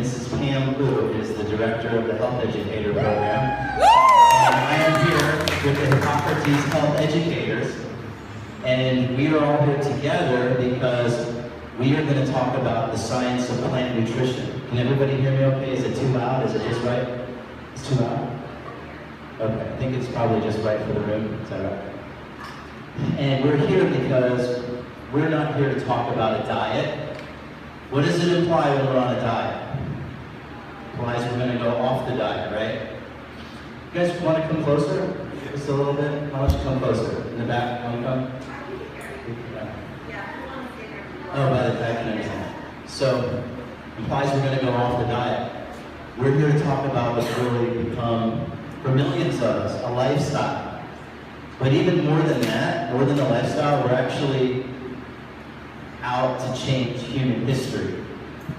Mrs. Pam Wu is the director of the Health Educator program. And I am here with the Hippocrates Health Educators. And we are all here together because we are going to talk about the science of plant nutrition. Can everybody hear me okay? Is it too loud? Is it just right? It's too loud? Okay, I think it's probably just right for the room. Is that right? And we're here because we're not here to talk about a diet. What does it imply when we're on a diet? It implies we're going to go off the diet, right? You guys want to come closer? Just a little bit? Why don't you come closer? In the back, want to come? Oh, by the back and everything. So, it implies we're going to go off the diet. We're here to talk about what's really become, for millions of us, a lifestyle. But even more than that, more than a lifestyle, we're actually out to change human history.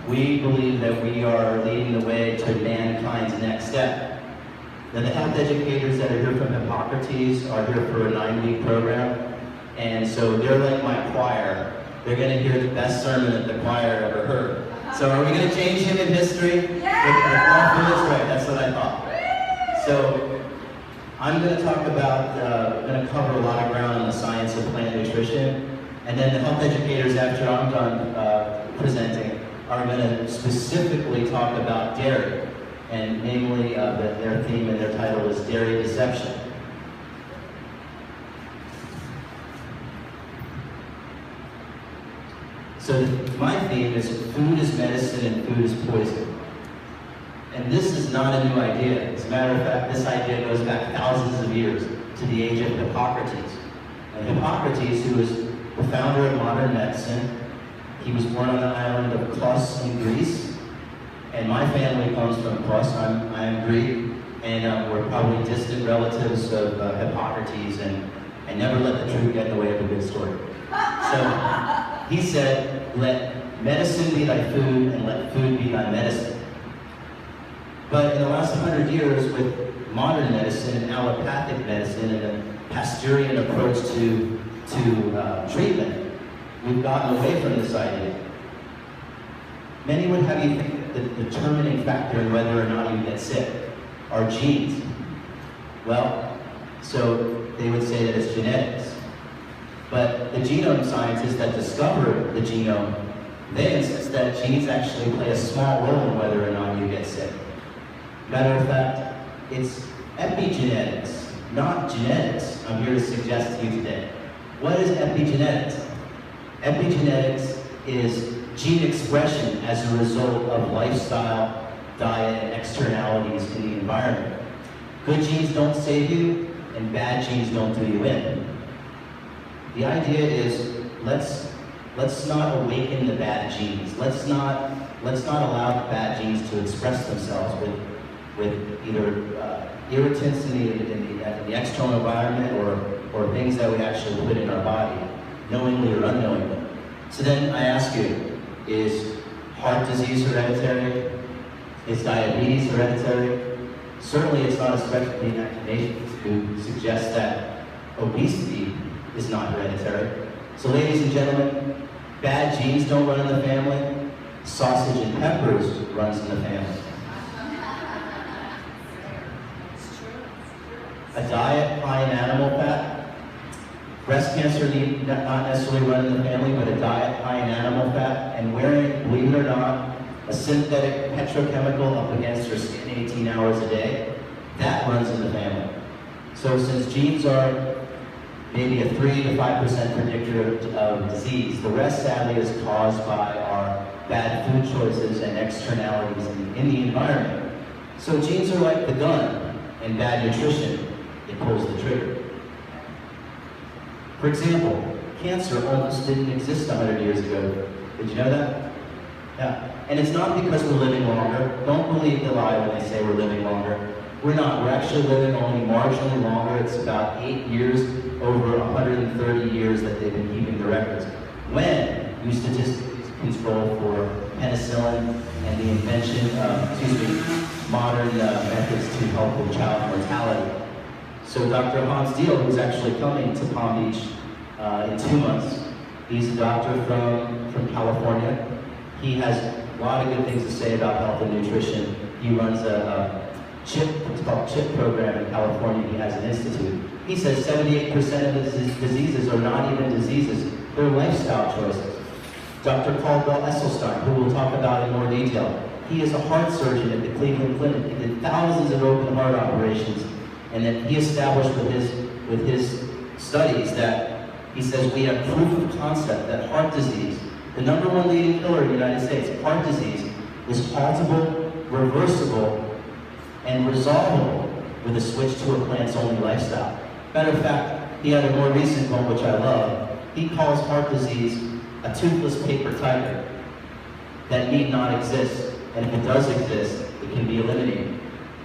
We believe that we are leading the way to mankind's next step. Now, the health educators that are here from Hippocrates are here for a 9-week program, and so they're like my choir. They're going to hear the best sermon that the choir ever heard. So are we going to change human history? Yeah! That's right, that's what I thought. So I'm going to talk about, going to cover a lot of ground on the science of plant nutrition, and then the health educators, after I'm done presenting, are going to specifically talk about dairy, and namely their theme and their title is Dairy Deception. So my theme is food is medicine and food is poison. And this is not a new idea. As a matter of fact, this idea goes back thousands of years to the age of Hippocrates. And Hippocrates, who was the founder of modern medicine, he was born on the island of Kos in Greece. And my family comes from Kos. I am Greek. And we're probably distant relatives of Hippocrates, and I never let the truth get in the way of a good story. So, he said, let medicine be thy food and let food be thy medicine. But in the last 100 years, with modern medicine and allopathic medicine and a Pasteurian approach to treatment, we've gotten away from this idea. Many would have you think that the determining factor in whether or not you get sick are genes. Well, so they would say that it's genetics. But the genome scientists that discovered the genome, they insist that genes actually play a small role in whether or not you get sick. Matter of fact, it's epigenetics, not genetics, I'm here to suggest to you today. What is epigenetics? Epigenetics is gene expression as a result of lifestyle, diet, and externalities in the environment. Good genes don't save you, and bad genes don't do you in. The idea is let's not awaken the bad genes. Let's not allow the bad genes to express themselves with either irritants in the external environment or things that we actually put in our body, knowingly or unknowingly. So then I ask you, is heart disease hereditary? Is diabetes hereditary? Certainly it's not a stretch of the imagination to suggest that obesity is not hereditary. So ladies and gentlemen, bad genes don't run in the family. Sausage and peppers runs in the family. A diet high in animal fat. Breast cancer need not necessarily run in the family, but a diet high in animal fat and wearing, believe it or not, a synthetic petrochemical up against your skin 18 hours a day, that runs in the family. So since genes are maybe a 3 to 5% predictor of disease, the rest sadly is caused by our bad food choices and externalities in the environment. So genes are like the gun, and bad nutrition, it pulls the trigger. For example, cancer almost didn't exist 100 years ago. Did you know that? Yeah. And it's not because we're living longer. Don't believe the lie when they say we're living longer. We're not. We're actually living only marginally longer. It's about 8 years over 130 years that they've been keeping the records. When you statistically control for penicillin and the invention of, modern methods to help with child mortality. So Dr. Hans Deal, who's actually coming to Palm Beach in 2 months, he's a doctor from California. He has lot of good things to say about health and nutrition. He runs a CHIP, it's called CHIP program in California. He has an institute. He says 78% of his diseases are not even diseases, they're lifestyle choices. Dr. Caldwell Esselstyn, who we'll talk about in more detail, he is a heart surgeon at the Cleveland Clinic. He did thousands of open heart operations, and then he established with his studies that he says we have proof of concept that heart disease, the #1 leading killer in the United States, heart disease, is haltable, reversible, and resolvable with a switch to a plants-only lifestyle. Matter of fact, he had a more recent one, which I love. He calls heart disease a toothless paper tiger that need not exist, and if it does exist, it can be eliminated.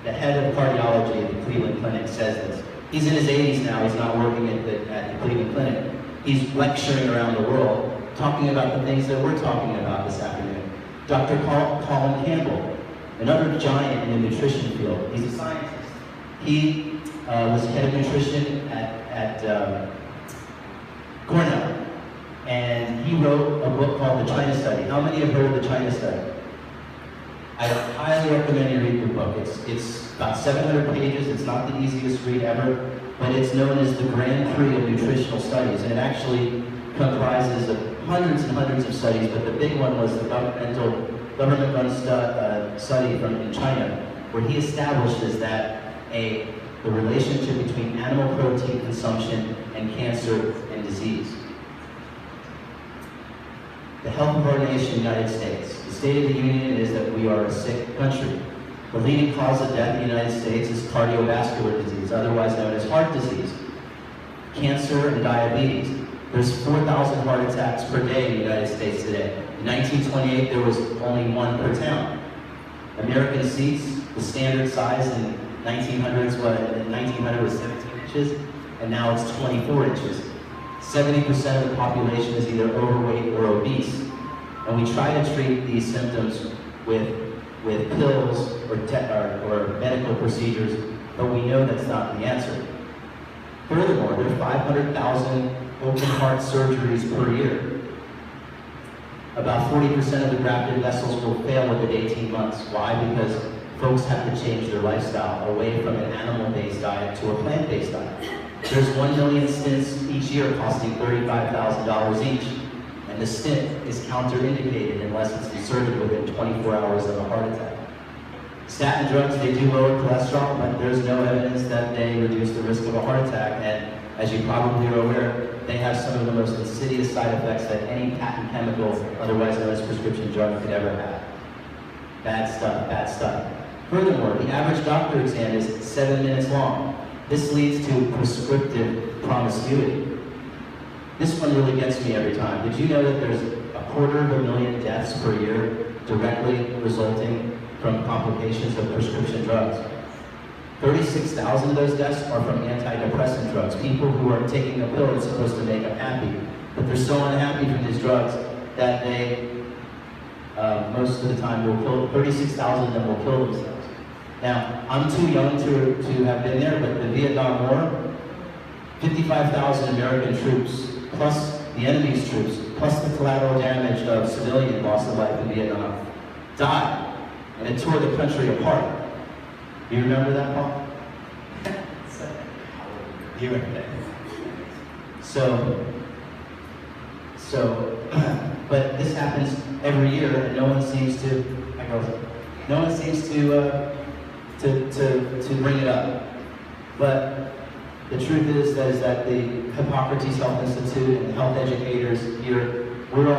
The head of cardiology at the Cleveland Clinic says this. He's in his 80s now, he's not working at the Cleveland Clinic. He's lecturing around the world, talking about the things that we're talking about this afternoon. Dr. Colin Campbell, another giant in the nutrition field. He's a scientist. He was head of nutrition at Cornell, and he wrote a book called The China Study. How many have heard of The China Study? I highly recommend you read the book. It's about 700 pages. It's not the easiest read ever, but it's known as the Grand Prix of nutritional studies, and it actually comprises of hundreds and hundreds of studies, but the big one was the government-run study in China, where he establishes that the relationship between animal protein consumption and cancer and disease. The health of our nation, United States. The State of the Union is that we are a sick country. The leading cause of death in the United States is cardiovascular disease, otherwise known as heart disease, cancer, and diabetes. There's 4,000 heart attacks per day in the United States today. In 1928, there was only 1 per town. American seats, the standard size in 1900 was 17 inches, and now it's 24 inches. 70% of the population is either overweight or obese. And we try to treat these symptoms with pills or medical procedures, but we know that's not the answer. Furthermore, there are 500,000 open heart surgeries per year. About 40% of the grafted vessels will fail within 18 months. Why? Because folks have to change their lifestyle away from an animal-based diet to a plant-based diet. There's 1 million stents each year costing $35,000 each, and the stent is counterindicated unless it's inserted within 24 hours of a heart attack. Statin drugs, they do lower cholesterol, but there's no evidence that they reduce the risk of a heart attack, and as you probably are aware, they have some of the most insidious side effects that any patent chemical, otherwise known as prescription drug, could ever have. Bad stuff, bad stuff. Furthermore, the average doctor exam is 7 minutes long. This leads to prescriptive promiscuity. This one really gets me every time. Did you know that there's 250,000 deaths per year directly resulting from complications of prescription drugs? 36,000 of those deaths are from antidepressant drugs, people who are taking a pill that's supposed to make them happy, but they're so unhappy from these drugs that they, most of the time, will kill, 36,000 of them will kill themselves. Now, I'm too young to have been there, but the Vietnam War, 55,000 American troops, plus the enemy's troops, plus the collateral damage of civilian loss of life in Vietnam, died, and it tore the country apart. Do you remember that, Paul? You remember that? So, but this happens every year, and no one seems to bring it up. But the truth is that the Hippocrates Health Institute and the health educators here, we're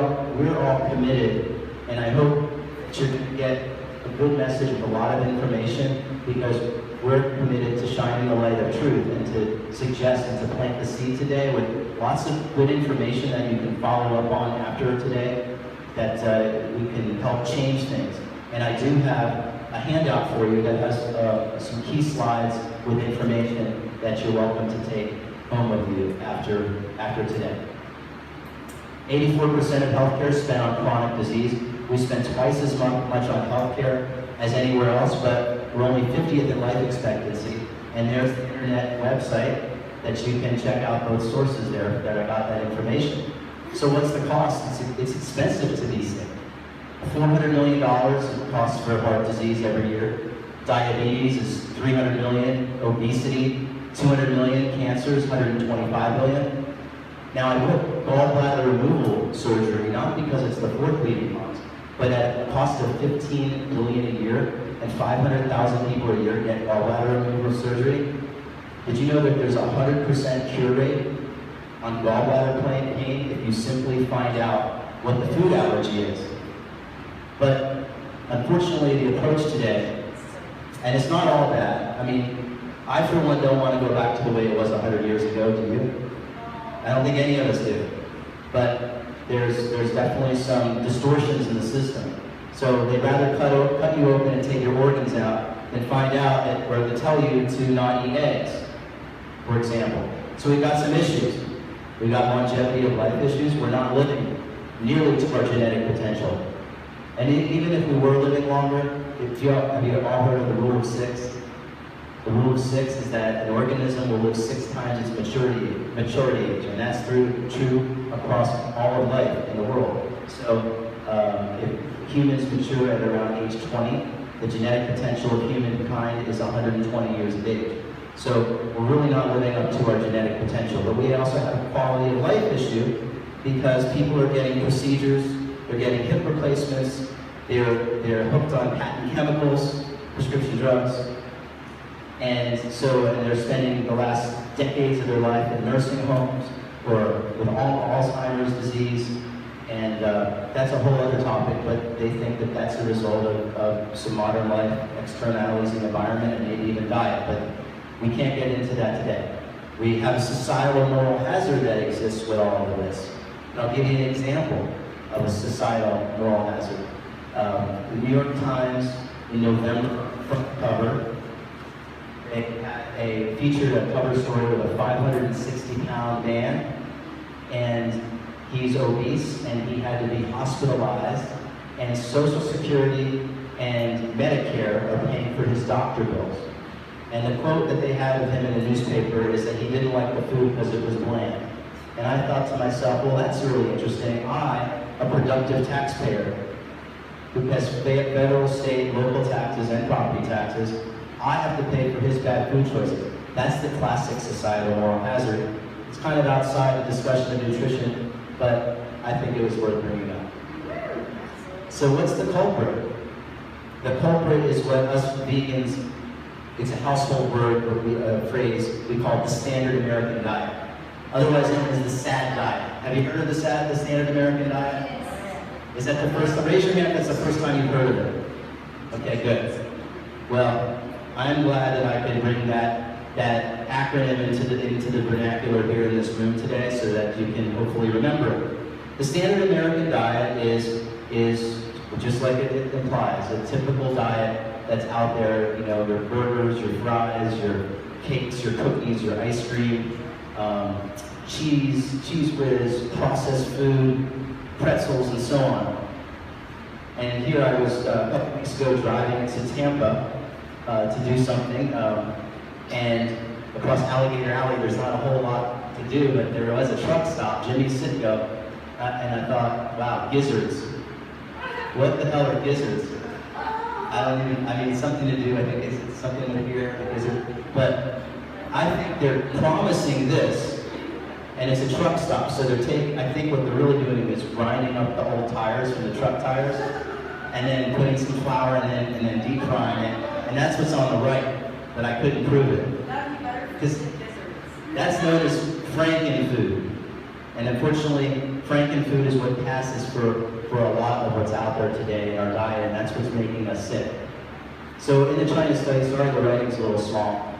all committed, and I hope that you're going to get a good message with a lot of information, because we're committed to shining the light of truth and to suggest and to plant the seed today with lots of good information that you can follow up on after today, that we can help change things. And I do have a handout for you that has some key slides with information that you're welcome to take home with you after today. 84% of healthcare is spent on chronic disease. We spend twice as much on healthcare as anywhere else, but we're only 50th in life expectancy. And there's the internet website that you can check out both sources there that I got that information. So what's the cost? It's expensive to be sick. $400 million in costs for heart disease every year. Diabetes is $300 million. Obesity, $200 million. Cancers, $125 million. Now I put gallbladder removal surgery, not because it's the fourth leading cause, but at a cost of $15 billion a year, and 500,000 people a year get gallbladder removal surgery. Did you know that there's a 100% cure rate on gallbladder pain if you simply find out what the food allergy is? But unfortunately, the approach today, and it's not all bad. I mean, I for one don't want to go back to the way it was 100 years ago, do you? I don't think any of us do. But there's definitely some distortions in the system. So they'd rather cut you open and take your organs out than find out that, or to tell you to not eat eggs, for example. So we've got some issues. We've got longevity of life issues. We're not living nearly to our genetic potential. And even if we were living longer, have you all heard of the rule of 6? The rule of 6 is that an organism will live 6 times its maturity age, and that's true across all of life in the world. So if humans mature at around age 20, the genetic potential of humankind is 120 years of age. So we're really not living up to our genetic potential. But we also have a quality of life issue because people are getting procedures, they're getting hip replacements, they're hooked on patent chemicals, prescription drugs, and they're spending the last decades of their life in nursing homes or with Alzheimer's disease, and that's a whole other topic, but they think that that's a result of some modern life externalities in the environment and maybe even diet, but we can't get into that today. We have a societal moral hazard that exists with all of this. And I'll give you an example of a societal moral hazard. The New York Times in November front cover, they featured a cover story with a 560-pound man, and he's obese, and he had to be hospitalized, and Social Security and Medicare are paying for his doctor bills. And the quote that they had of him in the newspaper is that he didn't like the food because it was bland. And I thought to myself, well, that's really interesting. I, a productive taxpayer, who pays federal, state, local taxes, and property taxes, I have to pay for his bad food choices. That's the classic societal moral hazard. It's kind of outside the discussion of nutrition, but I think it was worth bringing up. So what's the culprit? The culprit is what us vegans, it's a household word, or phrase, we call it the standard American diet. Otherwise known as the SAD diet. Have you heard of the standard American diet? Is that the first time? Raise your hand if that's the first time you've heard of it. Okay, good. Well, I'm glad that I could bring that acronym into the vernacular here in this room today so that you can hopefully remember it. The standard American diet is just like it implies, a typical diet that's out there, you know, your burgers, your fries, your cakes, your cookies, your ice cream, cheese whiz, processed food, pretzels, and so on. And here I was a couple weeks ago driving to Tampa to do something, and across Alligator Alley there's not a whole lot to do, but there was a truck stop, Jimmy's Sitco, and I thought, wow, gizzards. What the hell are gizzards? I mean, something to do, I think it's something with here, gizzard. But I think they're promising this, and it's a truck stop, so they're taking, I think what they're really doing is grinding up the old tires from the truck tires, and then putting some flour and then deep frying it, and that's what's on the right, but I couldn't prove it. Because that's known as frankenfood. And unfortunately, frankenfood is what passes for a lot of what's out there today in our diet, and that's what's making us sick. So in the China study, sorry the writing's a little small,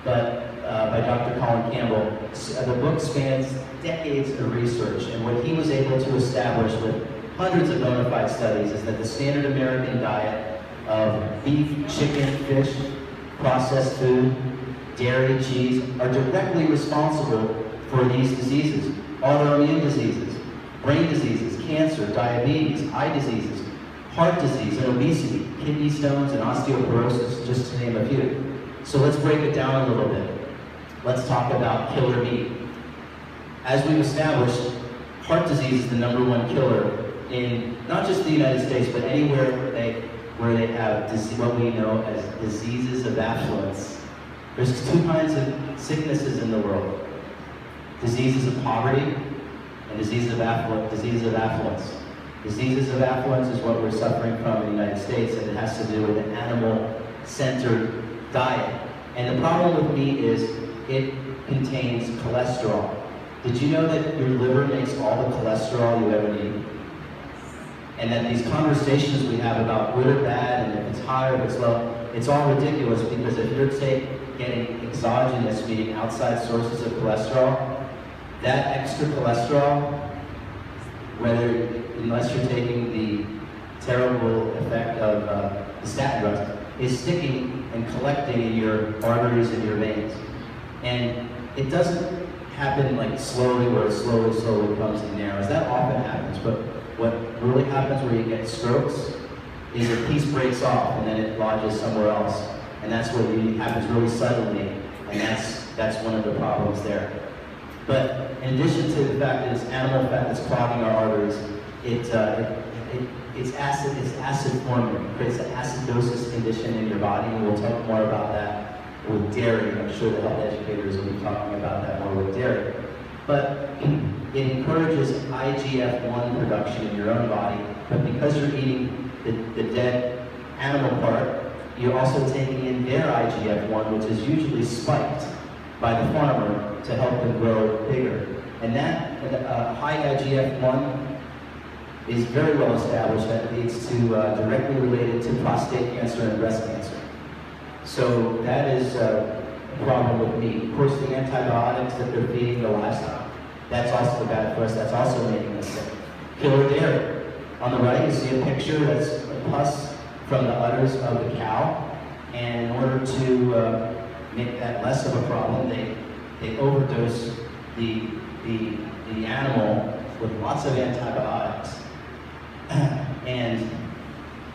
but by Dr. Colin Campbell, the book spans decades of research, and what he was able to establish with hundreds of bona fide studies is that the standard American diet of beef, chicken, fish, processed food, dairy, cheese are directly responsible for these diseases. Autoimmune diseases, brain diseases, cancer, diabetes, eye diseases, heart disease, and obesity, kidney stones, and osteoporosis, just to name a few. So let's break it down a little bit. Let's talk about killer meat. As we've established, heart disease is the #1 killer in not just the United States, but anywhere where they have what we know as diseases of affluence. There's two kinds of sicknesses in the world: diseases of poverty and diseases of affluence. Diseases of affluence is what we're suffering from in the United States, and it has to do with an animal-centered diet. And the problem with meat is it contains cholesterol. Did you know that your liver makes all the cholesterol you ever need? And that these conversations we have about good or bad, and if it's high or if it's low, it's all ridiculous, because if you're getting exogenous, meaning outside sources of cholesterol, that extra cholesterol, unless you're taking the terrible effect of the statin drugs, is sticking and collecting in your arteries and your veins. And it doesn't happen like slowly, where it slowly comes and narrows. That often happens, but what really happens where you get strokes is a piece breaks off and then it lodges somewhere else. And that's what happens really suddenly, and that's one of the problems there. But in addition to the fact that it's animal fat that's clogging our arteries, it's acid forming. It creates an acidosis condition in your body, and we'll talk more about that with dairy. I'm sure the health educators will be talking about that more with dairy. But it encourages IGF-1 production in your own body, but because you're eating the dead animal part, you're also taking in their IGF-1, which is usually spiked by the farmer to help them grow bigger. And that high IGF-1 is very well established that leads to directly related to prostate cancer and breast cancer. So that is a problem with meat. Of course, the antibiotics that they're feeding the livestock, that's also bad for us. That's also making us sick. Killer dairy. On the right, you see a picture that's pus from the udders of the cow. And in order to make that less of a problem, they overdose the animal with lots of antibiotics. And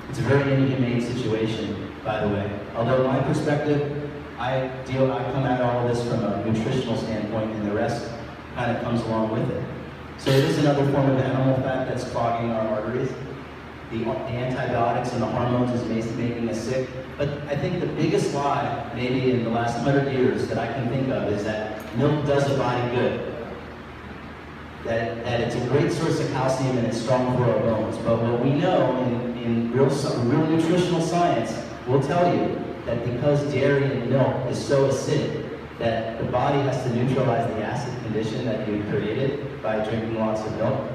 it's a very inhumane situation, by the way. Although my perspective, I come at all of this from a nutritional standpoint, and the rest kind of comes along with it. So it is another form of animal fat that's clogging our arteries. The antibiotics and the hormones is making us sick. But I think the biggest lie, maybe in the last 100 years that I can think of, is that milk does the body good. That it's a great source of calcium and it's strong for our bones. But what we know in real nutritional science will tell you that because dairy and milk is so acidic, that the body has to neutralize the acid condition that you created by drinking lots of milk.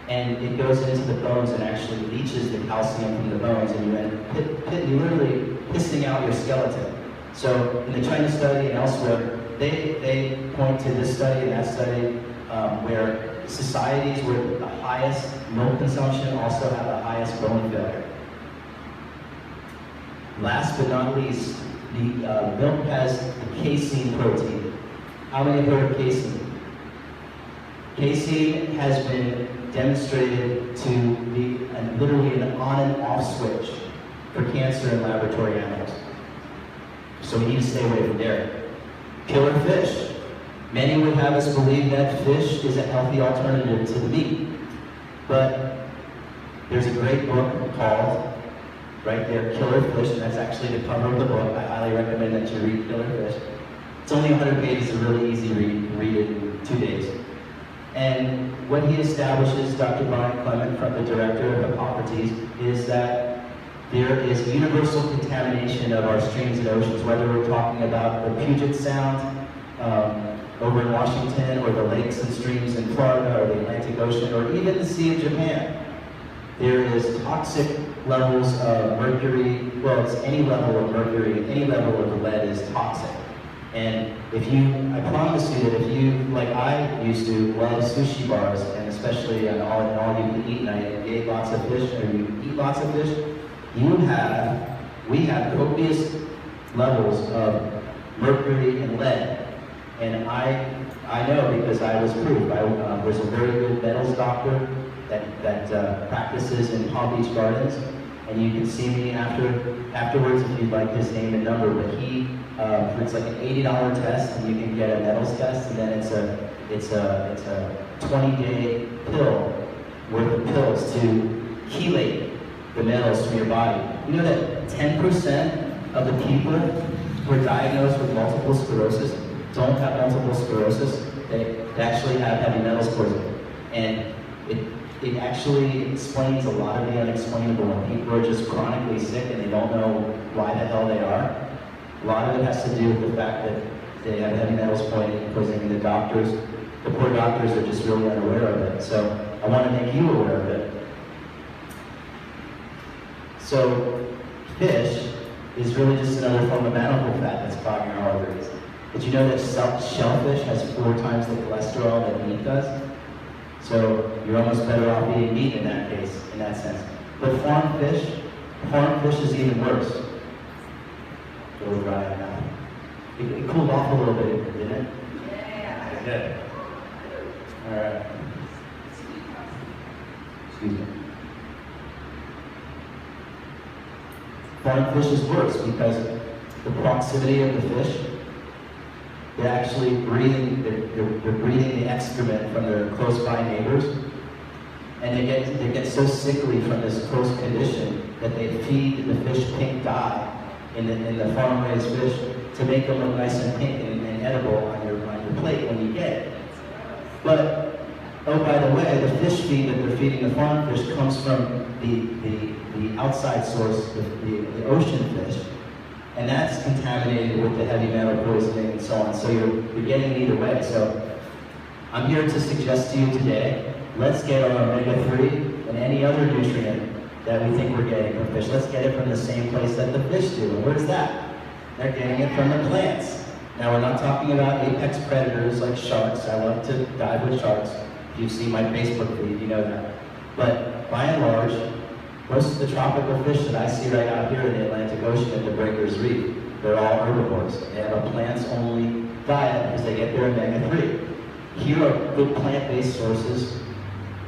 And it goes into the bones and actually leaches the calcium from the bones, and you end up literally pissing out your skeleton. So in the China study and elsewhere, they point to this study and that study where societies with the highest milk consumption also have the highest bone failure. Last but not least, the milk has the casein protein. How many have heard of casein? Casein has been demonstrated to be literally an on and off switch for cancer in laboratory animals. So we need to stay away from dairy. Killer fish. Many would have us believe that fish is a healthy alternative to the meat. But there's a great book called, right there, Killer Fish, and that's actually the cover of the book. I highly recommend that you read Killer Fish. It's only 100 pages, it's a really easy read. Read it in 2 days. And what he establishes, Dr. Brian Clement, from the director of Hippocrates, is that there is universal contamination of our streams and oceans, whether we're talking about the Puget Sound over in Washington, or the lakes and streams in Florida, or the Atlantic Ocean, or even the Sea of Japan. There is toxic levels of mercury. Well, it's any level of mercury, any level of lead is toxic. And I promise you that if you, like I used to, love sushi bars, and especially on all you can eat night, and you ate lots of fish, or you eat lots of fish, we have copious levels of mercury and lead. And I know because I was proof. There's a very good metals doctor that practices in Palm Beach Gardens, and you can see me afterwards if you'd like his name and number. But it's like an $80 test, and you can get a metals test, and then it's a 20-day pill worth of pills to chelate the metals from your body. You know that 10% of the people who are diagnosed with multiple sclerosis don't have multiple sclerosis. They actually have heavy metals poisoning. And it actually explains a lot of the unexplainable when people are just chronically sick and they don't know why the hell they are. A lot of it has to do with the fact that they have heavy metals poisoning. The poor doctors are just really unaware of it. So I want to make you aware of it. So fish is really just another form of animal fat that's clogging our arteries. Did you know that shellfish has 4 times the cholesterol that meat does? So you're almost better off eating meat in that case, in that sense. But farm fish is even worse. Go dry now. It cooled off a little bit, didn't it? Yeah. Good. All right. Excuse me. Farm fish is worse because the proximity of the fish, they're actually breathing, they're breathing the excrement from their close by neighbors, and they get so sickly from this close condition that they feed the fish pink dye in the farm-raised fish to make them look nice and pink and edible on your plate when you get it. But oh, by the way, the fish feed that they're feeding the farm fish comes from the outside source, the ocean fish. And that's contaminated with the heavy metal poisoning and so on. So you're getting it either way. So I'm here to suggest to you today, let's get our omega-3 and any other nutrient that we think we're getting from fish. Let's get it from the same place that the fish do. And where's that? They're getting it from the plants. Now we're not talking about apex predators like sharks. I love to dive with sharks. If you've seen my Facebook feed, you know that. But by and large, most of the tropical fish that I see right out here in the Atlantic Ocean at the Breakers Reef, they're all herbivores. They have a plants-only diet because they get their omega-3. Here are good plant-based sources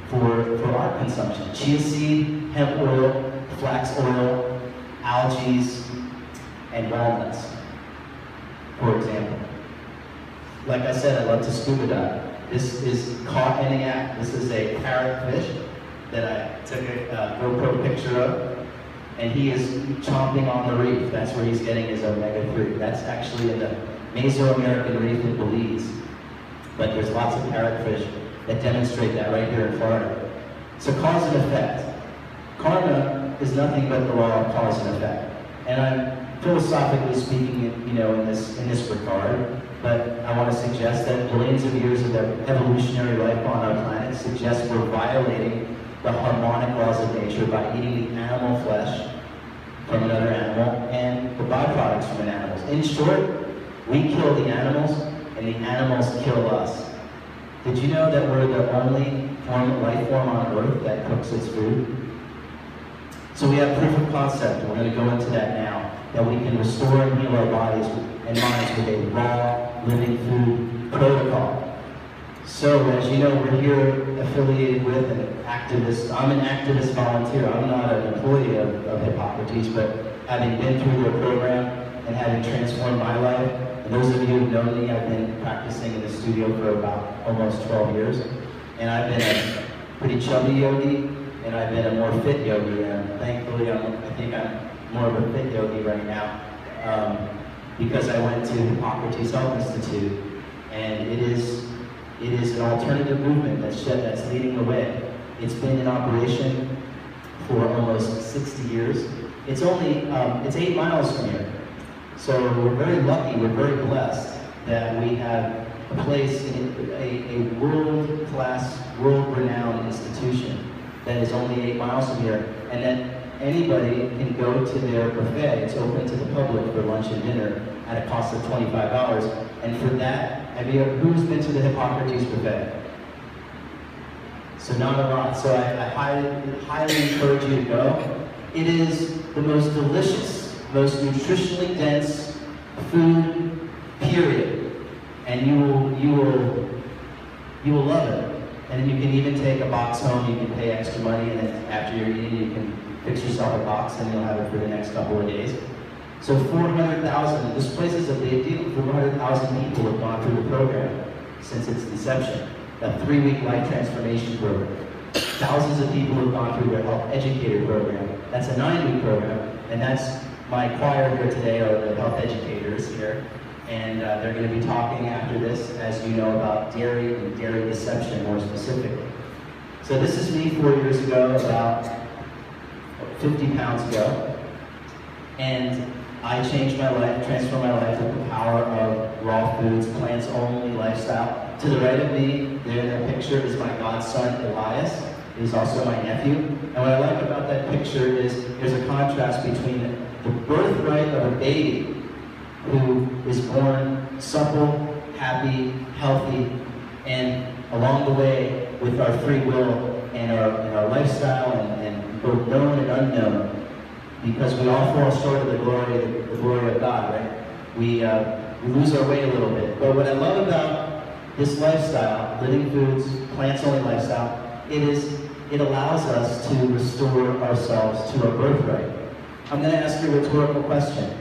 for our consumption. Chia seed, hemp oil, flax oil, algae, and walnuts, for example. Like I said, I love to scuba dive. This is caught in the act. This is a parrotfish that I took a GoPro picture of, and he is chomping on the reef. That's where he's getting his omega-3. That's actually in the Mesoamerican reef in Belize. But there's lots of parrotfish that demonstrate that right here in Florida. So cause and effect. Karma is nothing but the law of cause and effect. And I'm philosophically speaking, in this regard, but I want to suggest that billions of years of evolutionary life on our planet suggest we're violating the harmonic laws of nature by eating the animal flesh from another animal and the byproducts from an animal. In short, we kill the animals and the animals kill us. Did you know that we're the only life form on Earth that cooks its food? So we have proof of concept, and we're going to go into that now, that we can restore and heal our bodies and minds with a raw, living food protocol. So, as you know, we're here affiliated with an activist. I'm an activist volunteer. I'm not an employee of Hippocrates, but having been through their program and having transformed my life, and those of you who know me, I've been practicing in the studio for about almost 12 years. And I've been a pretty chubby yogi, and I've been a more fit yogi. And thankfully, I think I'm more of a fit yogi right now because I went to Hippocrates Health Institute, and it is an alternative movement that's leading the way. It's been in operation for almost 60 years. It's only, it's 8 miles from here. So we're very lucky, we're very blessed that we have a place in a world-class, world-renowned institution that is only 8 miles from here, and that anybody can go to their buffet. It's open to the public for lunch and dinner at a cost of $25. And for that, who's been to the Hippocrates buffet? So not a lot. So I highly encourage you to go. It is the most delicious, most nutritionally dense food, period. And you will love it. And you can even take a box home. You can pay extra money, and then after you're eating, you can fix yourself a box, and you'll have it for the next couple of days. So 400,000, this place is a big deal. 400,000 people have gone through the program since its inception. A 3-week life transformation program. Thousands of people have gone through their health educator program. That's a 9-week program, and that's my choir here today are the health educators here. And they're going to be talking after this, as you know, about dairy and dairy deception more specifically. So this is me 4 years ago, about 50 pounds ago. And I changed my life, transformed my life with the power of raw foods, plants-only lifestyle. To the right of me, there in that picture, is my godson, Elias. He's also my nephew. And what I like about that picture is there's a contrast between the birthright of a baby who is born supple, happy, healthy, and along the way, with our free will and our lifestyle and both known and unknown, because we all fall short of the glory of God, right? We lose our way a little bit. But what I love about this lifestyle, living foods, plants-only lifestyle, it allows us to restore ourselves to our birthright. I'm going to ask you a rhetorical question,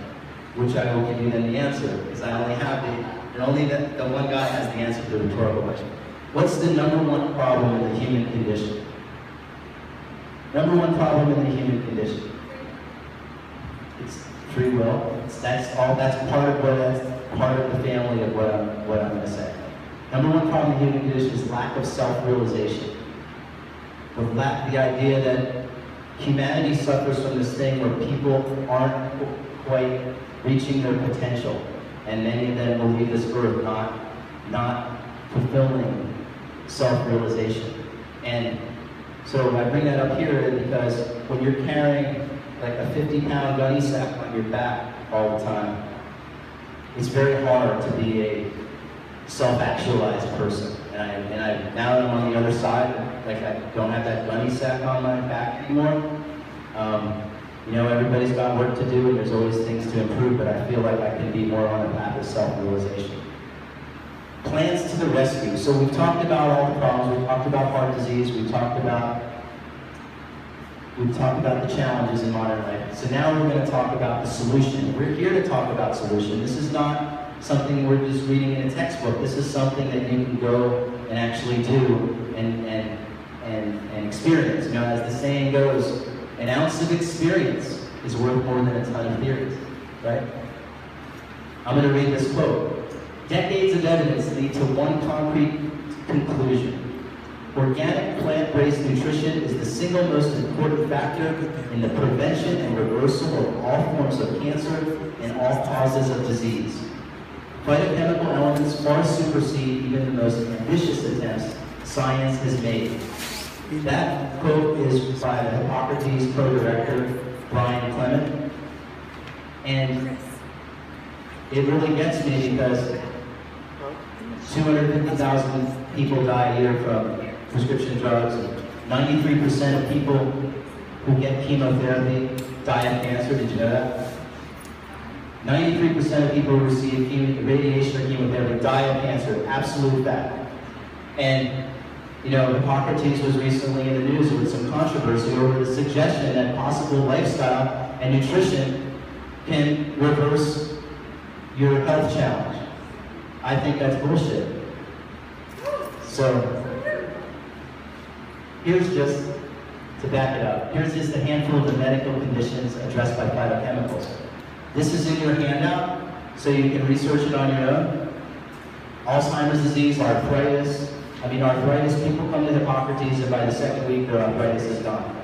which I will give you then the answer, because I only have the one guy has the answer to the rhetorical question. What's the number one problem in the human condition? Number one problem in the human condition. It's free will. That's part of the family of what I'm going to say. Number one problem in the human condition is lack of self-realization. The idea that humanity suffers from this thing where people aren't quite reaching their potential, and many of them will leave this earth not fulfilling self-realization. And so I bring that up here because when you're carrying like a 50-pound gunny sack on your back all the time, it's very hard to be a self-actualized person. And I now that I'm on the other side, like I don't have that gunny sack on my back anymore. You know, everybody's got work to do and there's always things to improve, but I feel like I can be more on a path of self-realization. Plans to the rescue. So we've talked about all the problems. We've talked about heart disease. We've talked about the challenges in modern life. So now we're going to talk about the solution. We're here to talk about solution. This is not something we're just reading in a textbook. This is something that you can go and actually do and experience. You know, as the saying goes, an ounce of experience is worth more than a ton of theories, right? I'm going to read this quote. Decades of evidence lead to one concrete conclusion. Organic plant-based nutrition is the single most important factor in the prevention and reversal of all forms of cancer and all causes of disease. Phytochemical elements far supersede even the most ambitious attempts science has made. That quote is by the Hippocrates co-director, Brian Clement. And it really gets me because 250,000 people die a year from prescription drugs. 93% of people who get chemotherapy die of cancer. Did you know that? 93% of people who receive radiation or chemotherapy die of cancer. Absolute fact. And you know, Hippocrates was recently in the news with some controversy over the suggestion that possible lifestyle and nutrition can reverse your health challenge. I think that's bullshit. So, here's just, to back it up, here's just a handful of the medical conditions addressed by phytochemicals. This is in your handout, so you can research it on your own. Alzheimer's disease, arthritis. People come to Hippocrates and by the second week their arthritis is gone.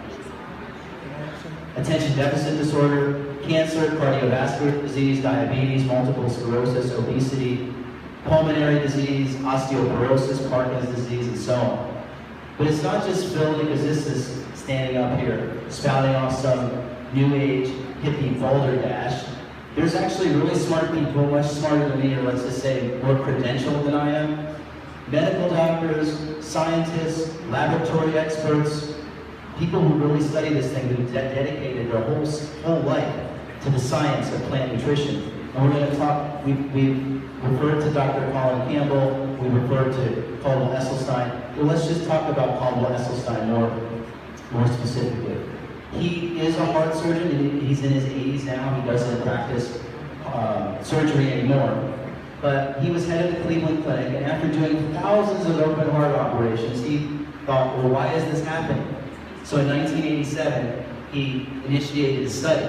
Attention deficit disorder, cancer, cardiovascular disease, diabetes, multiple sclerosis, obesity, pulmonary disease, osteoporosis, Parkinson's disease, and so on. But it's not just Phil Nicozisis standing up here, spouting off some new age hippie balderdash. There's actually really smart people, much smarter than me, or let's just say more credentialed than I am. Medical doctors, scientists, laboratory experts, people who really study this thing, who dedicated their whole life to the science of plant nutrition. And we're going to talk, we referred to Dr. Colin Campbell, we referred to Caldwell Esselstyn. Well, let's just talk about Caldwell Esselstyn more specifically. He is a heart surgeon, he's in his 80s now, he doesn't practice surgery anymore. But he was head of the Cleveland Clinic, and after doing thousands of open heart operations, he thought, well, why is this happening? So in 1987, he initiated a study.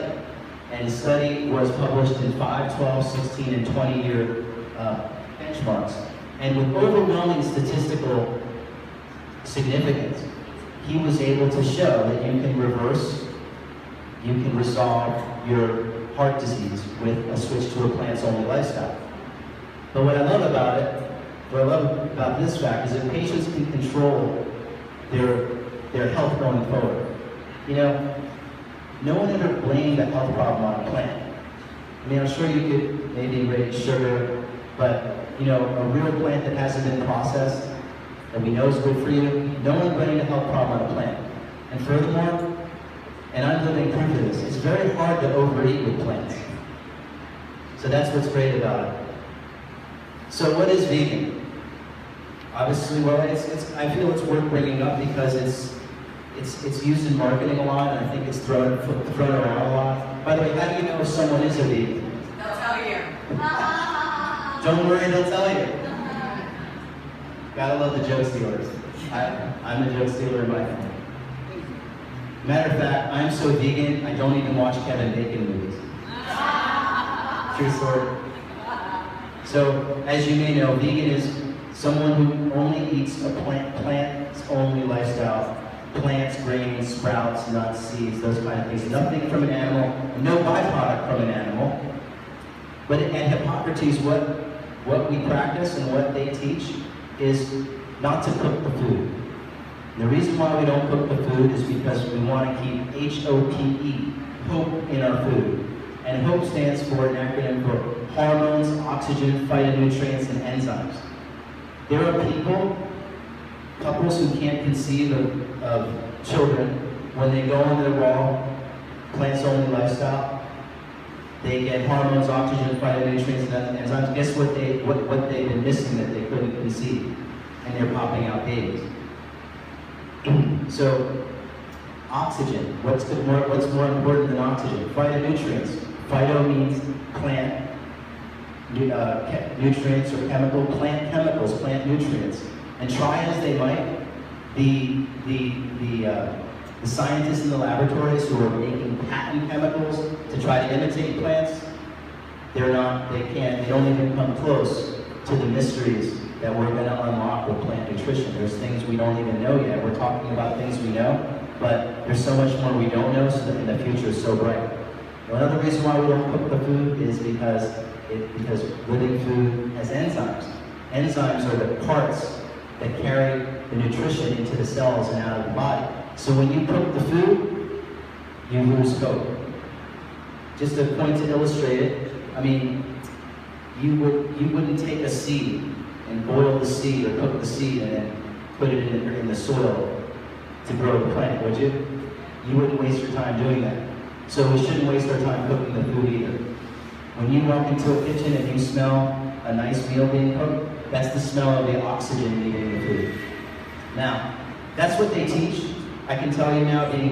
And his study was published in 5, 12, 16, and 20-year benchmarks. And with overwhelming statistical significance, he was able to show that you can reverse, you can resolve your heart disease with a switch to a plants-only lifestyle. But what I love about it, what I love about this fact is that patients can control their health going forward. You know, no one ever blamed a health problem on a plant. I mean, I'm sure you could maybe raise sugar, but you know, a real plant that hasn't been processed, that we know is good for you, no one blamed a health problem on a plant. And furthermore, and I'm living proof of this, it's very hard to overeat with plants. So that's what's great about it. So what is vegan? Obviously, well, I feel it's worth bringing up because it's used in marketing a lot, and I think it's thrown around a lot. By the way, how do you know if someone is a vegan? They'll tell you. Don't worry, they'll tell you. Gotta love the joke stealers. I'm a joke stealer in my family. Matter of fact, I'm so vegan, I don't even watch Kevin Bacon movies. True story. So, as you may know, vegan is someone who only eats a plants-only lifestyle. Plants, grains, sprouts, nuts, seeds, those kind of things. Nothing from an animal, no byproduct from an animal. But at Hippocrates, what we practice and what they teach is not to cook the food. And the reason why we don't cook the food is because we want to keep H-O-P-E, hope, in our food. And HOPE stands for an acronym for hormones, oxygen, phytonutrients, and enzymes. There are couples who can't conceive of children when they go on their raw, plants-only lifestyle. They get hormones, oxygen, phytonutrients, and enzymes. Guess what they've been missing that they couldn't conceive, and they're popping out babies. So, oxygen. What's more important than oxygen? Phytonutrients. Phyto means plant nutrients or chemical, plant chemicals, plant nutrients. And try as they might, the scientists in the laboratories who are making patent chemicals to try to imitate plants, they don't even come close to the mysteries that we're going to unlock with plant nutrition. There's things we don't even know yet. We're talking about things we know, but there's so much more we don't know, so that the future is so bright. Another reason why we don't cook the food is because living food has enzymes. Enzymes are the parts that carry the nutrition into the cells and out of the body. So when you cook the food, you lose hope. Just a point to illustrate it, I mean, you wouldn't take a seed and boil the seed or cook the seed and then put it in the soil to grow the plant, would you? You wouldn't waste your time doing that. So we shouldn't waste our time cooking the food either. When you walk into a kitchen and you smell a nice meal being cooked, that's the smell of the oxygen leaving the food. Now, that's what they teach. I can tell you now, being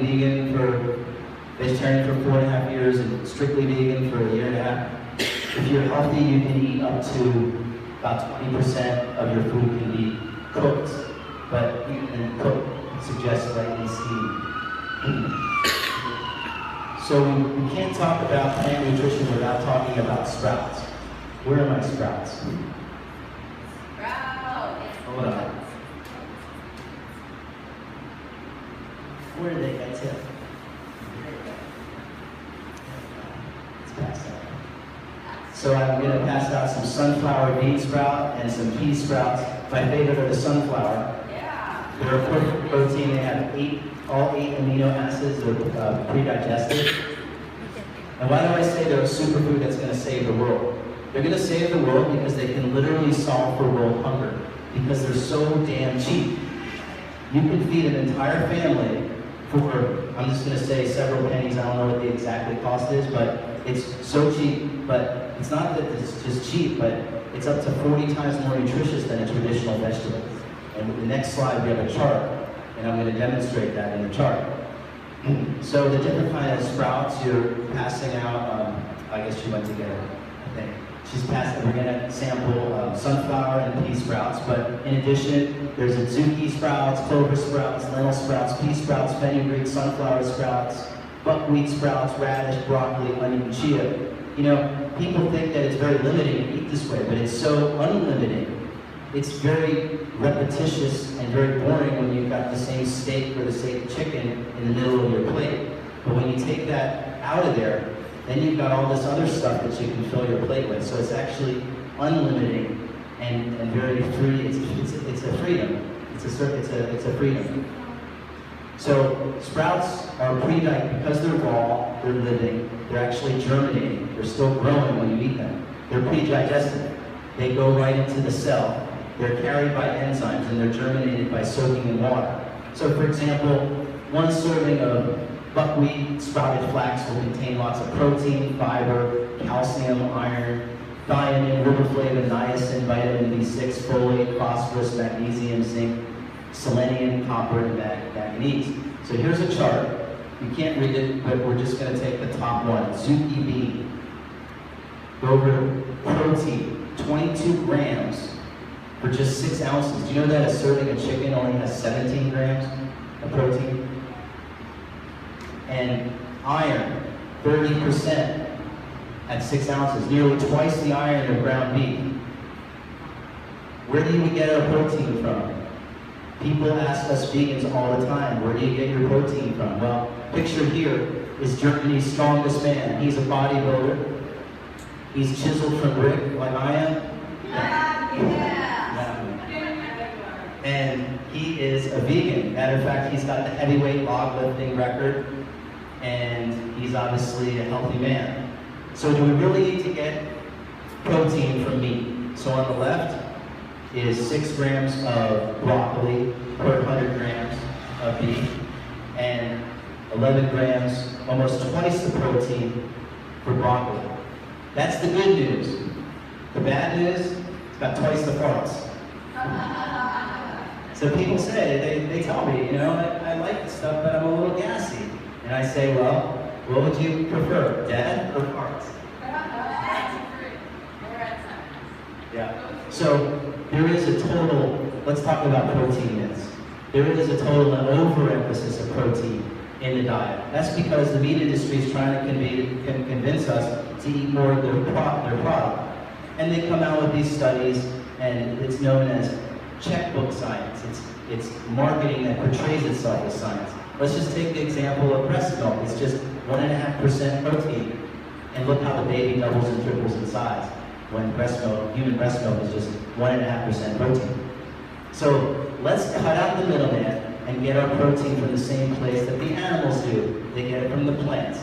vegetarian for 4.5 years and strictly vegan for 1.5 years, if you're healthy, you can eat up to about 20% of your food can be cooked, but even cooked suggests lightly steamed. So we can't talk about plant nutrition without talking about sprouts. Where are my sprouts? Hold on. Where did they get to? Let's pass that. So I'm going to pass out some sunflower bean sprout and some pea sprouts. My favorite are the sunflower. Yeah. They're a perfect protein. They have all 8 amino acids. They're pre-digested. And why do I say they're a superfood that's going to save the world? They're going to save the world because they can literally solve for world hunger. Because they're so damn cheap. You can feed an entire family for, I'm just going to say several pennies. I don't know what the exact cost is, but it's so cheap. But it's not that it's just cheap, but it's up to 40 times more nutritious than a traditional vegetable. And with the next slide, we have a chart, and I'm going to demonstrate that in the chart. So the different kind of sprouts you're passing out, I guess you went to get thing. We're gonna sample sunflower and pea sprouts, but in addition, there's zucchini sprouts, clover sprouts, lentil sprouts, pea sprouts, fenugreek, sunflower sprouts, buckwheat sprouts, radish, broccoli, onion, and chia. You know, people think that it's very limiting to eat this way, but it's so unlimited. It's very repetitious and very boring when you've got the same steak or the same chicken in the middle of your plate. But when you take that out of there, then you've got all this other stuff that you can fill your plate with. So it's actually unlimited and very free. It's a freedom. It's a freedom. So sprouts are because they're raw, they're living, they're actually germinating. They're still growing when you eat them. They're pre-digested. They go right into the cell. They're carried by enzymes and they're germinated by soaking in water. So for example, one serving of buckwheat sprouted flax will contain lots of protein, fiber, calcium, iron, thiamine, riboflavin, niacin, vitamin B6, folate, phosphorus, magnesium, zinc, selenium, copper, and manganese. So here's a chart. You can't read it, but we're just going to take the top one. Zucchini bean. Go over to protein, 22 grams for just 6 ounces. Do you know that a serving of chicken only has 17 grams of protein? And iron, 30% at 6 ounces, nearly twice the iron of ground beef. Where do we get our protein from? People ask us vegans all the time, where do you get your protein from? Well, pictured here is Germany's strongest man. He's a bodybuilder. He's chiseled from brick like I am. And he is a vegan. Matter of fact, he's got the heavyweight log lifting record, and he's obviously a healthy man. So do we really need to get protein from meat? So on the left is 6 grams of broccoli per 100 grams of beef, and 11 grams, almost twice the protein for broccoli. That's the good news. The bad news, it's got twice the farts. So people say, they tell me, you know, I like this stuff, but I'm a little gassy. And I say, well, what would you prefer, dad or farts? Yeah. So there is a total, let's talk about protein myths. There is a total overemphasis of protein in the diet. That's because the meat industry is trying to convince us to eat more of their product. And they come out with these studies, and it's known as checkbook science. It's marketing that portrays itself as science. Let's just take the example of breast milk. It's just 1.5% protein. And look how the baby doubles and triples in size when human breast milk is just 1.5% protein. So let's cut out the middleman and get our protein from the same place that the animals do. They get it from the plants.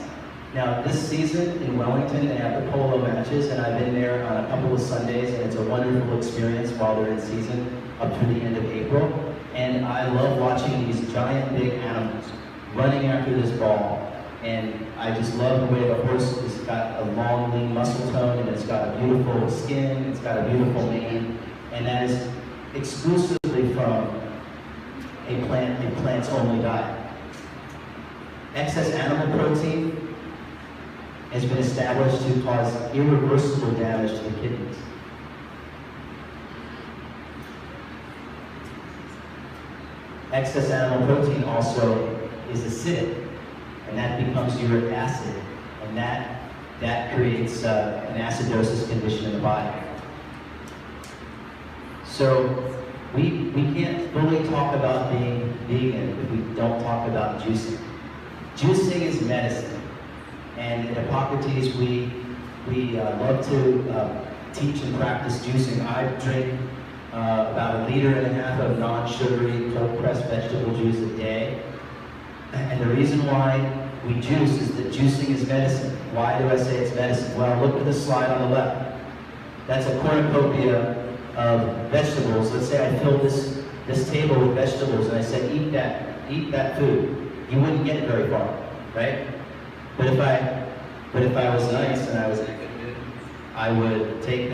Now this season in Wellington, they have the polo matches, and I've been there on a couple of Sundays, and it's a wonderful experience while they're in season up through the end of April. And I love watching these giant big animals running after this ball. And I just love the way the horse has got a long, lean muscle tone, and it's got a beautiful skin, it's got a beautiful mane, and that is exclusively from a plant's only diet. Excess animal protein has been established to cause irreversible damage to the kidneys. Excess animal protein also is acidic, and that becomes uric acid, and that creates an acidosis condition in the body. So we can't fully talk about being vegan if we don't talk about juicing. Juicing is medicine, and at Hippocrates we love to teach and practice juicing. I drink about 1.5 liters of non-sugary cold-pressed vegetable juice a day. And the reason why we juice is that juicing is medicine. Why do I say it's medicine? Well, look at the slide on the left. That's a cornucopia of vegetables. Let's say I filled this table with vegetables and I said, eat that food. You wouldn't get very far, right? But if I was nice and I was in a good mood, I would take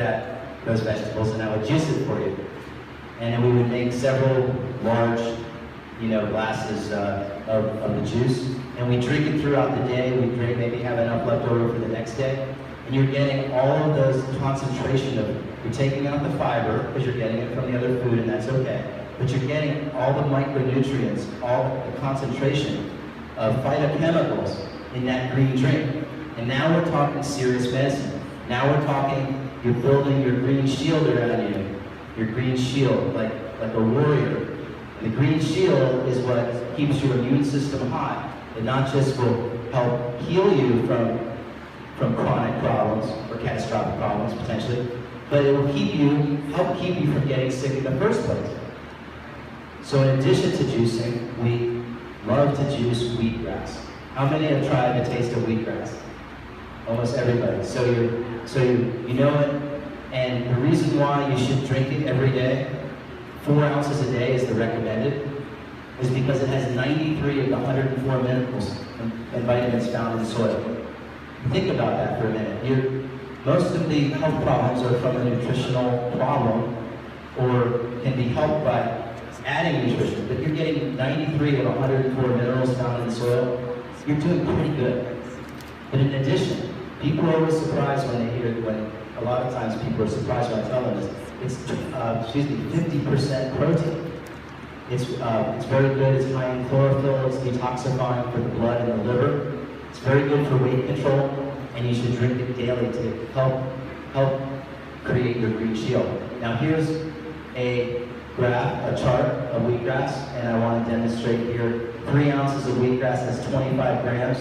those vegetables and I would juice it for you. And then we would make several large, glasses of the juice, and we drink it throughout the day. We maybe have enough left over for the next day, and you're getting all of those concentration of, you're taking out the fiber, because you're getting it from the other food, and that's okay, but you're getting all the micronutrients, all the concentration of phytochemicals in that green drink. And now we're talking serious medicine. Now we're talking, you're building your green shield around you, your green shield, like a warrior. And the green shield is what keeps your immune system hot. It not just will help heal you from chronic problems or catastrophic problems potentially, but it will help keep you from getting sick in the first place. So in addition to juicing, we love to juice wheatgrass. How many have tried the taste of wheatgrass? Almost everybody. So you know it, and the reason why you should drink it every day, 4 ounces a day is the recommended, is because it has 93 of the 104 minerals and vitamins found in soil. Think about that for a minute. Most of the health problems are from a nutritional problem or can be helped by adding nutrition, but you're getting 93 of 104 minerals found in the soil. You're doing pretty good. But in addition, people are always surprised when they hear, a lot of times people are surprised when I tell them this, it's 50% protein. It's very good, it's high in chlorophyll, it's detoxifying for the blood and the liver. It's very good for weight control, and you should drink it daily to help create your green shield. Now here's a graph, a chart of wheatgrass, and I want to demonstrate here 3 ounces of wheatgrass has 25 grams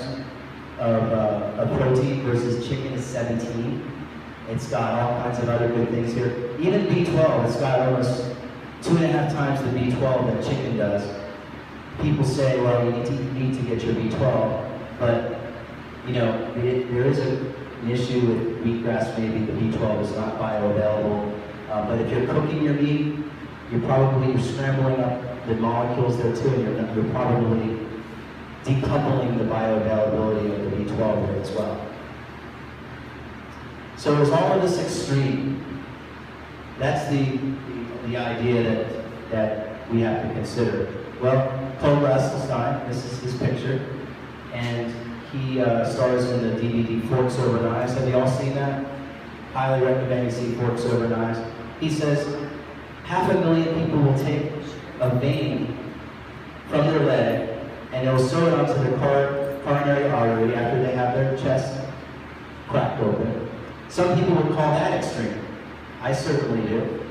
of protein versus chicken is 17. It's got all kinds of other good things here. Even B12, it's got almost 2.5 times the B12 that chicken does. People say, well, you need to get your B12, but you know, there is an issue with wheatgrass. Maybe the B12 is not bioavailable, but if you're cooking your meat, you're scrambling up the molecules there too, and you're probably decoupling the bioavailability of the B12 there as well. So is all of this extreme? That's the idea that we have to consider. Well, Cole Rasselstein, this is his picture, and he stars in the DVD Forks Over Knives. Have you all seen that? Highly recommend you see Forks Over Knives. He says 500,000 people will take a vein from their leg and they'll sew it onto their coronary artery after they have their chest cracked open. Some people would call that extreme. I certainly do.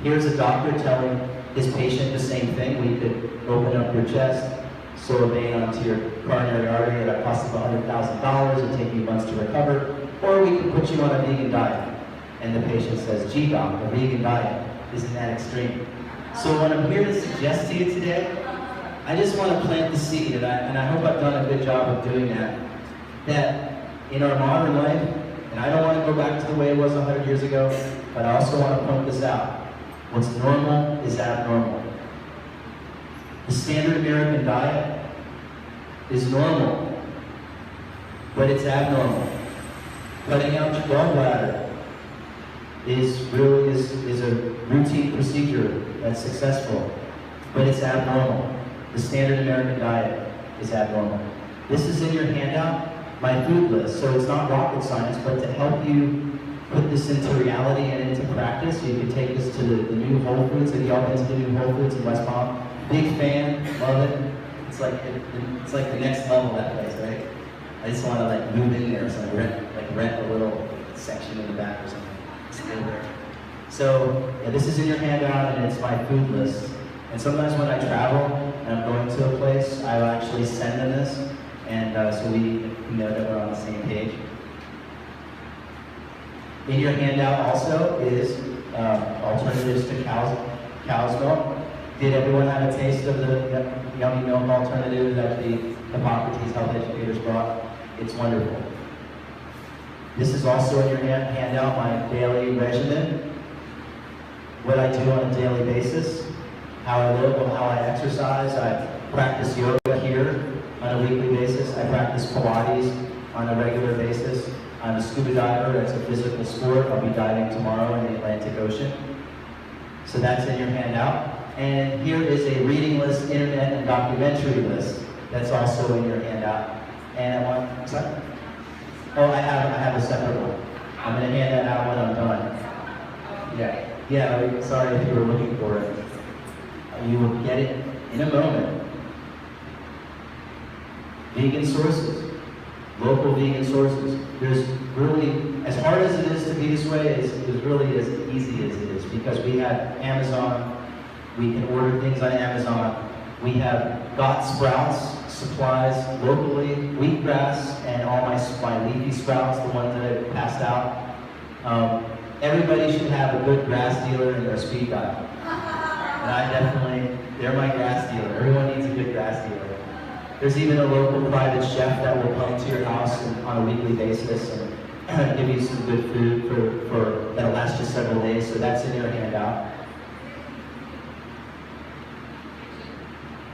Here's a doctor telling his patient the same thing. We could open up your chest, sew a vein onto your coronary artery at a cost of $100,000 and take you months to recover, or we could put you on a vegan diet. And the patient says, gee doc, a vegan diet, isn't that extreme? So what I'm here to suggest to you today, I just want to plant the seed, and I hope I've done a good job of doing that in our modern life, and I don't want to go back to the way it was 100 years ago, but I also want to point this out. What's normal is abnormal. The standard American diet is normal, but it's abnormal. Cutting out your gallbladder is a routine procedure that's successful, but it's abnormal. The standard American diet is abnormal. This is in your handout, my food list, so it's not rocket science, but to help you put this into reality and into practice, you can take this to the new Whole Foods. Have you all been to the new Whole Foods in West Palm? Big fan, love it. It's like the next level, that place, right? I just want to move in there or something, rent a little section in the back or something. It's still there. So yeah, this is in your handout, and it's my food list. And sometimes when I travel and I'm going to a place, I'll actually send them this, and so we know that we're on the same page. In your handout also is alternatives to cow's milk. Did everyone have a taste of the yummy milk alternative that the Hippocrates Health Educators brought? It's wonderful. This is also in your handout, my daily regimen. What I do on a daily basis, how I live, how I exercise. I practice yoga here on a weekly basis. I practice Pilates on a regular basis. I'm a scuba diver. That's a physical sport. I'll be diving tomorrow in the Atlantic Ocean. So that's in your handout. And here is a reading list, internet, and documentary list that's also in your handout. And I want, sorry? Oh, I have a separate one. I'm going to hand that out when I'm done. Yeah, sorry if you were looking for it. You will get it in a moment. Vegan sources, local vegan sources. There's really, as hard as it is to be this way, it's really as easy as it is, because we have Amazon, we can order things on Amazon. We have got sprouts, supplies locally, wheatgrass, and all my leafy sprouts, the ones that I've passed out. Everybody should have a good grass dealer in their speed dial. And they're my grass dealer. Everyone needs a good grass dealer. There's even a local private chef that will come to your house on a weekly basis and give you some good food that'll last you several days, so that's in your handout.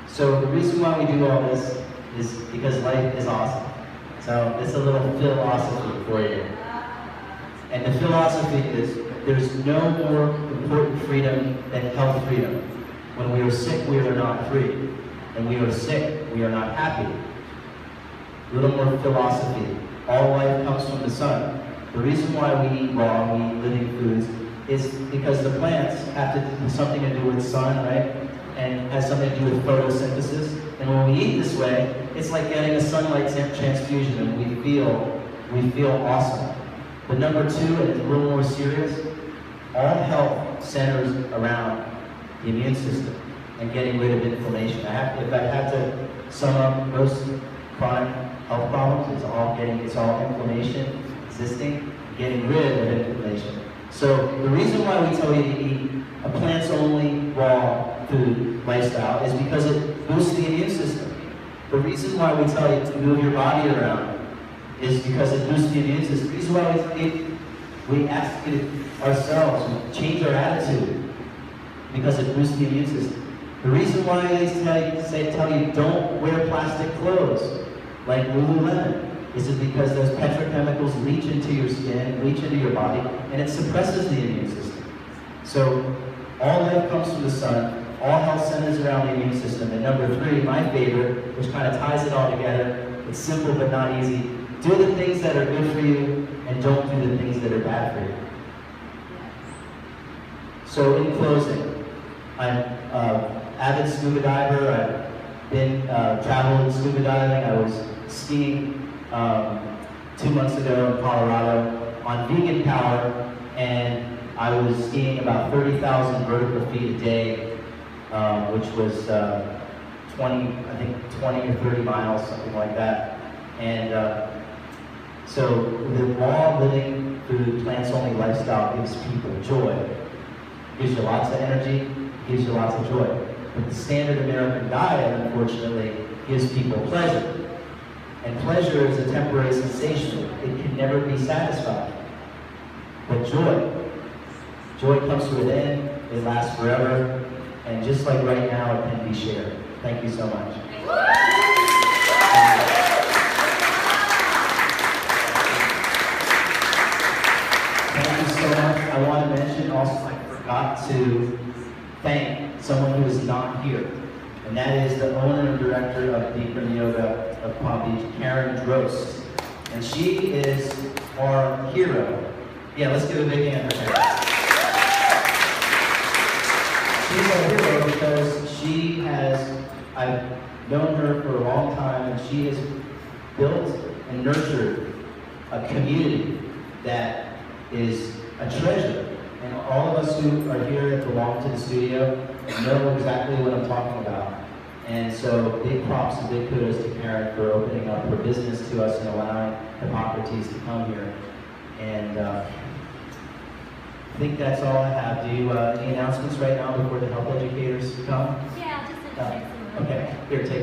So the reason why we do all this is because life is awesome. So it's a little philosophy for you. And the philosophy is there's no more important freedom than health freedom. When we are sick, we are not free. When we are sick, we are not happy. A little more philosophy. All life comes from the sun. The reason why we eat raw, we eat living foods, is because the plants have something to do with sun, right? And has something to do with photosynthesis. And when we eat this way, it's like getting a sunlight transfusion, and we feel awesome. But number two, and it's a little more serious, all health centers around the immune system and getting rid of inflammation. If I had to sum up most chronic health problems, it's all inflammation existing, getting rid of inflammation. So the reason why we tell you to eat a plants-only raw food lifestyle is because it boosts the immune system. The reason why we tell you to move your body around is because it boosts the immune system. The reason why we ask ourselves to change our attitude, because it boosts the immune system. The reason why they tell you don't wear plastic clothes like Lululemon is because those petrochemicals leach into your skin, leach into your body, and it suppresses the immune system. So all life comes from the sun, all health centers around the immune system. And number three, my favorite, which kind of ties it all together, it's simple but not easy. Do the things that are good for you, and don't do the things that are bad for you. So in closing, I'm an avid scuba diver. I've been traveled scuba diving. I was skiing 2 months ago in Colorado on vegan power, and I was skiing about 30,000 vertical feet a day, which was 20 or 30 miles, something like that. And so the raw living food, plants-only lifestyle gives people joy. Gives you lots of energy, gives you lots of joy. But the standard American diet, unfortunately, gives people pleasure. And pleasure is a temporary sensation. It can never be satisfied. But joy comes to an end, it lasts forever, and just like right now, it can be shared. Thank you so much. Thank you so much. I want to mention also, I forgot to thank someone who is not here. And that is the owner and director of Bikram Yoga of Palm Beach, Karen Drost. And she is our hero. Yeah, let's give a big hand for Karen. She's our hero because I've known her for a long time, and she has built and nurtured a community that is a treasure. And all of us who are here that belong to the studio know exactly what I'm talking about. And so big props and big kudos to Karen for opening up her business to us and allowing Hippocrates to come here. And I think that's all I have. Do you any announcements right now before the health educators come? Yeah, I'll just introduce them. Okay, here, take